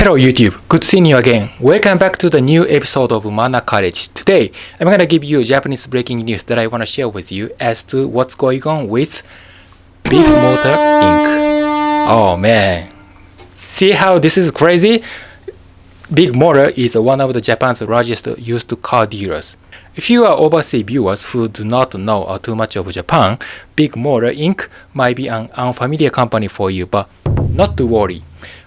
Hello YouTube, good seeing you again. Welcome back to the new episode of Mana College. Today, I'm gonna give you Japanese breaking news that I wanna share with you as to what's going on with Big Motor Inc. Oh man, see how this is crazy? Big Motor is one of the Japan's largest used car dealers. If you are overseas viewers who do not know too much of Japan, Big Motor Inc. might be an unfamiliar company for you, but not to worry.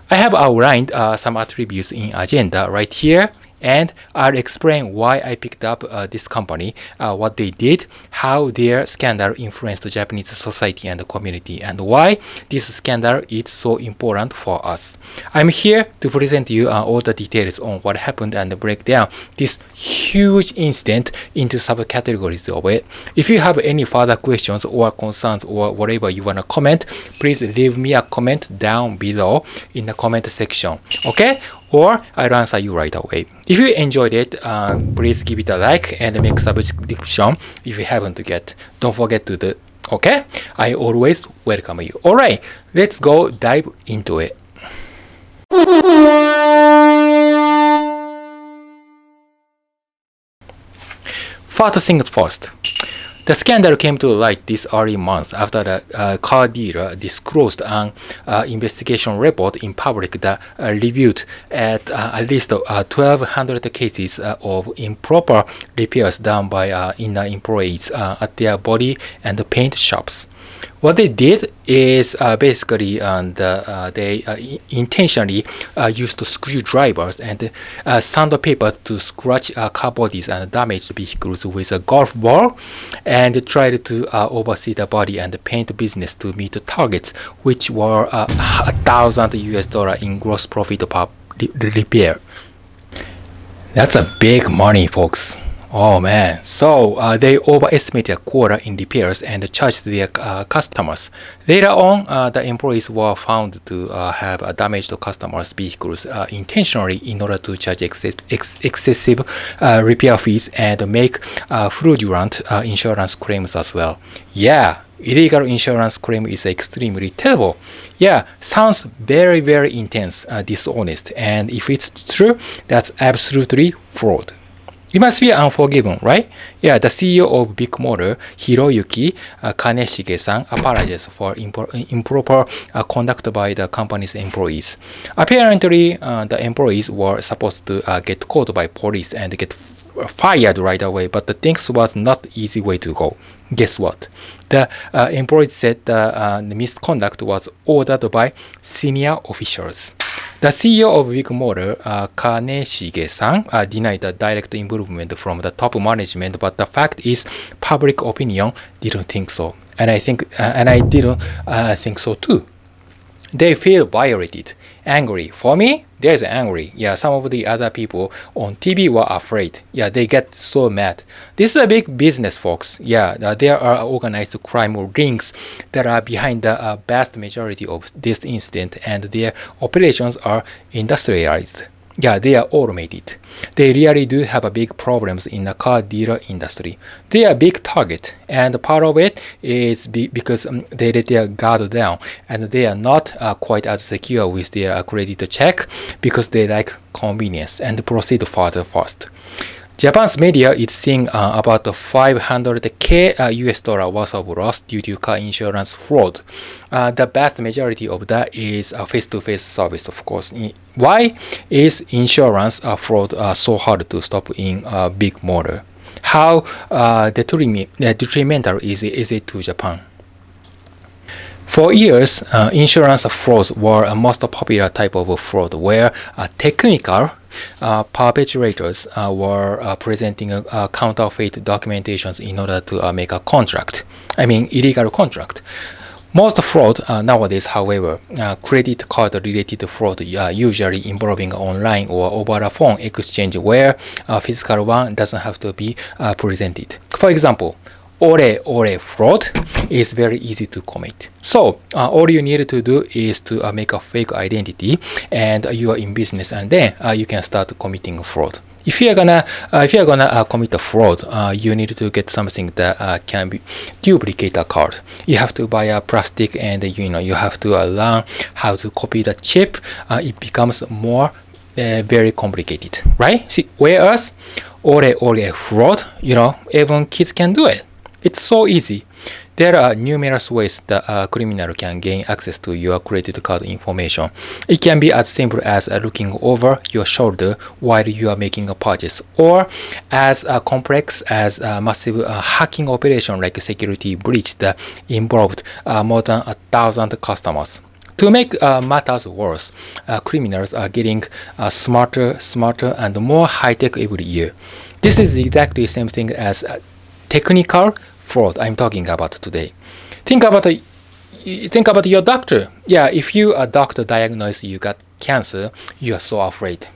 I have outlined some attributes in agenda right here, and I'll explain why I picked up this company, what they did, how their scandal influenced the Japanese society and the community, and why this scandal is so important for us. I'm here to present you all the details on what happened and break down this huge incident into subcategories of it. If you have any further questions or concerns or whatever you want to comment, please leave me a comment down below in the comment section, okay? Or I'll answer you right away. If you enjoyed it, please give it a like and make subscription if you haven't yet. Don't forget to do, okay? I always welcome you. Alright, let's go dive into it. First things first. The scandal came to light this early month after the car dealer disclosed an investigation report in public that reviewed at least 1,200 cases of improper repairs done by inner employees at their body and paint shops. What they did is basically they intentionally used screwdrivers and sandpapers to scratch car bodies and damage vehicles with a golf ball, and tried to oversee the body and paint business to meet the targets, which were $1,000 in gross profit per repair. That's a big money, folks. Oh man, so they overestimated a quarter in repairs and charged their customers. Later on, the employees were found to have damaged customers' vehicles intentionally in order to charge excessive repair fees and make fraudulent insurance claims as well. Yeah, illegal insurance claim is extremely terrible. Yeah, sounds very, very intense, dishonest, and if it's true, that's absolutely fraud. It must be unforgiven, right? Yeah, the CEO of Big Motor, Hiroyuki Kaneshige-san, apologized for improper conduct by the company's employees. Apparently, the employees were supposed to get caught by police and get fired right away, but the things was not easy way to go. Guess what? The employees said the misconduct was ordered by senior officials. The CEO of Big Motor, Kaneshige-san, denied the direct involvement from the top management, but the fact is, public opinion didn't think so, and I didn't think so too. They feel violated, angry. For me, there's angry. Yeah, some of the other people on TV were afraid. Yeah, they get so mad. This is a big business, folks. Yeah, there are organized crime rings that are behind the vast majority of this incident, and their operations are industrialized. Yeah, they are automated. They really do have a big problems in the car dealer industry. They are a big target, and part of it is because they let their guard down, and they are not quite as secure with their credit check because they like convenience and proceed further fast. Japan's media is seeing about $500K US dollar worth of loss due to car insurance fraud. The vast majority of that is face-to-face service, of course. Why is insurance fraud so hard to stop in Big Motor? How detrimental is it to Japan? For years, insurance frauds were a most popular type of fraud where technical perpetrators were presenting counterfeit documentations in order to make a contract. I mean, illegal contract. Most fraud nowadays, however, credit card related fraud usually involving online or over the phone exchange where a physical one doesn't have to be presented. For example, Ore fraud is very easy to commit. So all you need to do is to make a fake identity, and you are in business, and then you can start committing fraud. If you're gonna commit a fraud, you need to get something that can be duplicate a card. You have to buy a plastic, and you have to learn how to copy the chip. It becomes more very complicated, right? See, whereas ore fraud, even kids can do it. It's so easy. There are numerous ways that a criminal can gain access to your credit card information. It can be as simple as looking over your shoulder while you are making a purchase, or as complex as a massive hacking operation like a security breach that involved more than 1,000 customers. To make matters worse, criminals are getting smarter, and more high-tech every year. This is exactly the same thing as technical fraud I'm talking about today. Think about your doctor. Yeah, if a doctor diagnoses you got cancer, you are so afraid.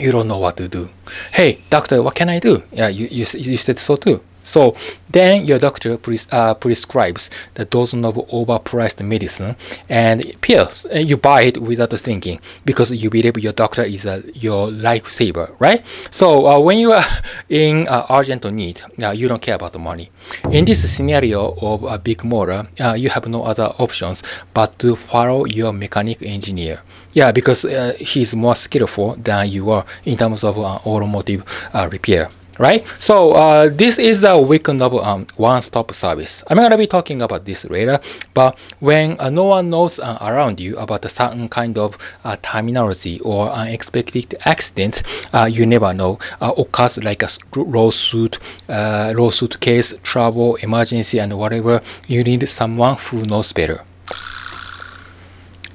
You don't know what to do. Hey, doctor, what can I do? Yeah, you said so too. So then your doctor prescribes the dozen of overpriced medicine and pills. And you buy it without thinking because you believe your doctor is your lifesaver, right? So when you are in urgent need, you don't care about the money. In this scenario of a big motor, you have no other options but to follow your mechanic engineer. Yeah, because he's more skillful than you are in terms of automotive repair. Right? So this is the weekend of OneStop Service. I'm going to be talking about this later, but when no one knows around you about a certain kind of terminology or unexpected accident, you never know, occurs like a lawsuit case, trouble, emergency, and whatever, you need someone who knows better.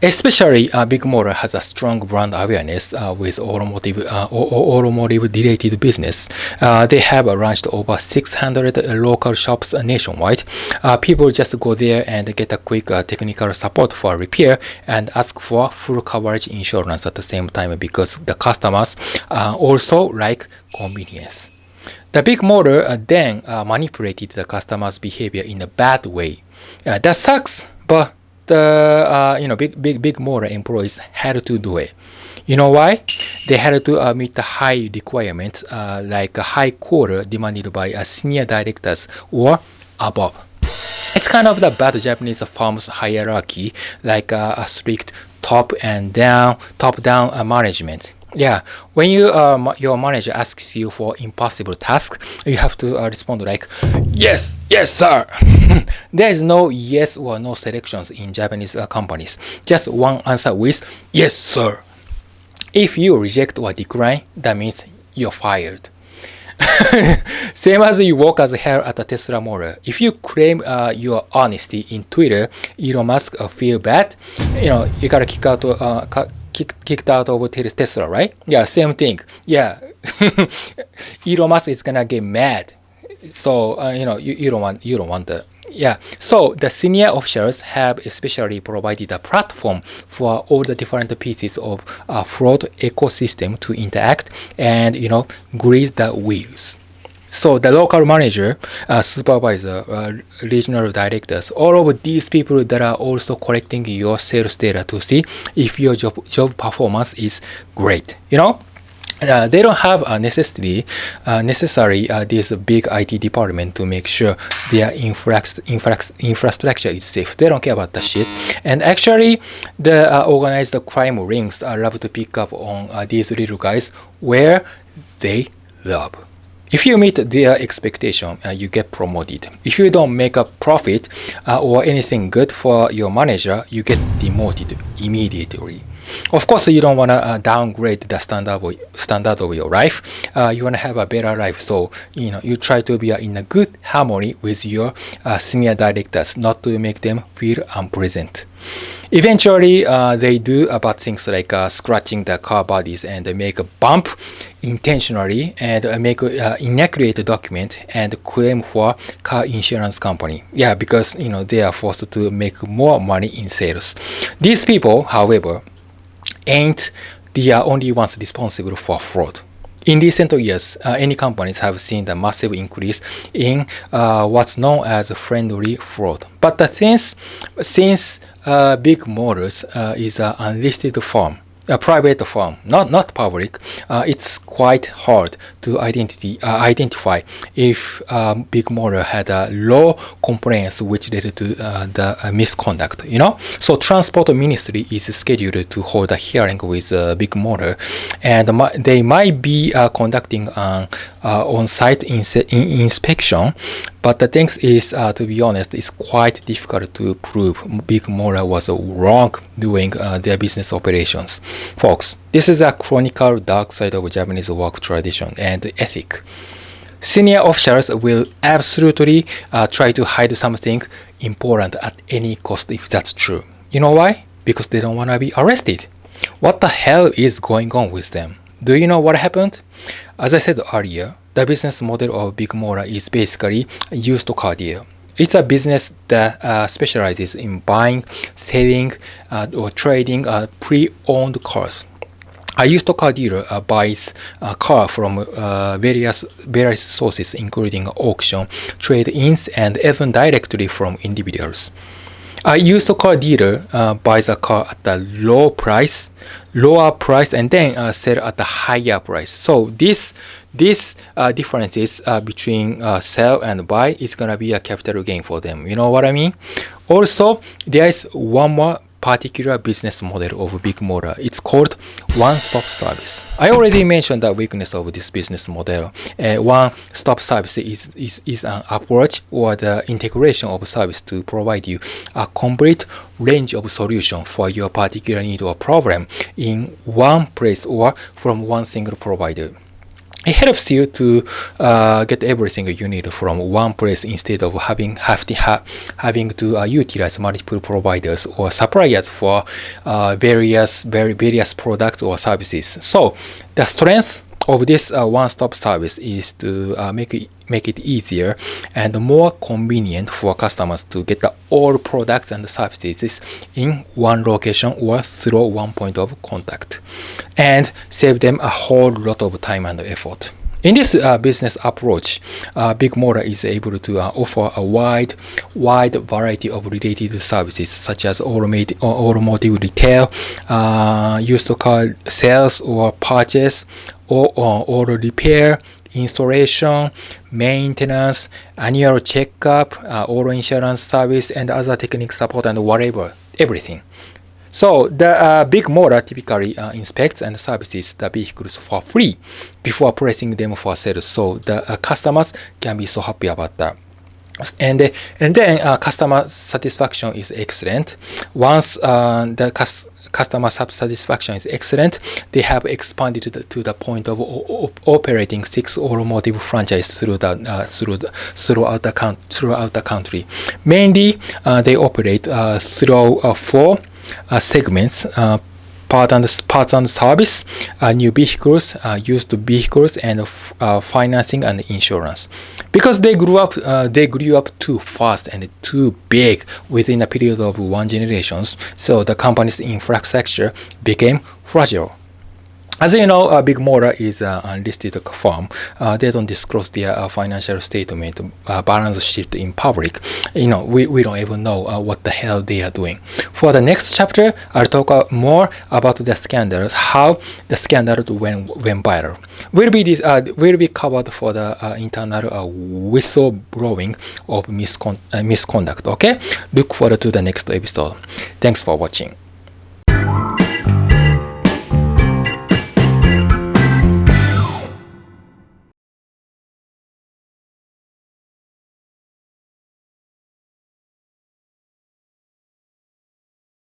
Especially Big Motor has a strong brand awareness with automotive-related business. They have launched over 600 local shops nationwide. People just go there and get a quick technical support for repair and ask for full coverage insurance at the same time because the customers also like convenience. The Big Motor then manipulated the customer's behavior in a bad way. That sucks, but the big motor employees had to do it. You know why? They had to meet the high requirements like a high quota demanded by senior directors or above. It's kind of the bad Japanese firm's hierarchy, like a strict top-down management. Yeah, when your manager asks you for impossible task, you have to respond like, yes, sir. There is no yes or no selections in Japanese companies. Just one answer with yes, sir. If you reject or decline, that means you're fired. Same as you work as hell at a Tesla Motor. If you claim your honesty in Twitter, Elon Musk feel bad. You gotta kicked out of Tesla, right? Yeah, same thing. Yeah, Elon Musk is gonna get mad. So you don't want that. Yeah. So the senior officials have especially provided a platform for all the different pieces of fraud ecosystem to interact and grease the wheels. So the local manager, supervisor, regional directors, all of these people that are also collecting your sales data to see if your job performance is great. They don't have necessary this big IT department to make sure their infrastructure is safe. They don't care about that shit. And actually, the organized crime rings love to pick up on these little guys where they love. If you meet their expectation, you get promoted. If you don't make a profit or anything good for your manager, you get demoted immediately. Of course, you don't want to downgrade the standard of your life. You want to have a better life, so you try to be in a good harmony with your senior directors, not to make them feel unpleasant. Eventually, they do bad things like scratching the car bodies and make a bump intentionally and make an inaccurate document and claim for car insurance company. Yeah, because they are forced to make more money in sales. These people, however, ain't the only ones responsible for fraud. In recent years, any companies have seen a massive increase in what's known as friendly fraud. But since Big Motors is an unlisted firm, a private firm, not public, it's quite hard to identify if big motor had a low complaints which led to the misconduct. So transport ministry is scheduled to hold a hearing with big motor, and they might be conducting an on-site inspection. But the thing is, to be honest, it's quite difficult to prove big motor was wrong doing their business operations. Folks, this is a chronicle dark side of Japanese work tradition and ethic. Senior officials will absolutely try to hide something important at any cost if that's true. You know why? Because they don't want to be arrested. What the hell is going on with them? Do you know what happened? As I said earlier, the business model of Big Motor is basically used car deal. It's a business that specializes in buying, selling, or trading pre-owned cars. A used car dealer buys a car from various sources, including auction, trade-ins, and even directly from individuals. A used car dealer buys a car at a lower price, and then sell at a higher price. So this differences between sell and buy is gonna be a capital gain for them. You know what I mean? Also, there is one more particular business model of Big Motor. It's called OneStop Service. I already mentioned the weakness of this business model. One-stop service is an approach or the integration of service to provide you a complete range of solutions for your particular need or problem in one place or from one single provider. It helps you to get everything you need from one place instead of having to utilize multiple providers or suppliers for various products or services. So the strength of this one-stop service is to make it easier and more convenient for customers to get all products and services in one location or through one point of contact, and save them a whole lot of time and effort. In this business approach, Big Motor is able to offer a wide variety of related services such as automotive retail, used car sales or purchase, or auto repair, installation, maintenance, annual checkup, auto insurance service, and other technical support and whatever, everything. So the Big Motor typically inspects and services the vehicles for free before pricing them for sale. So the customers can be so happy about that. And then customer satisfaction is excellent. Once the customer satisfaction is excellent, they have expanded to the point of operating 6 automotive franchises throughout the country. Mainly, they operate through 4 segments: parts and service, new vehicles, used vehicles, and financing and insurance. Because they grew up too fast and too big within a period of 1 generation, so the company's infrastructure became fragile. As you know, Big Motor is an unlisted firm. They don't disclose their financial statement, balance sheet in public. We don't even know what the hell they are doing. For the next chapter, I'll talk more about the scandals, how the scandal went viral. Will be covered for the internal whistleblowing of misconduct. Okay, look forward to the next episode. Thanks for watching.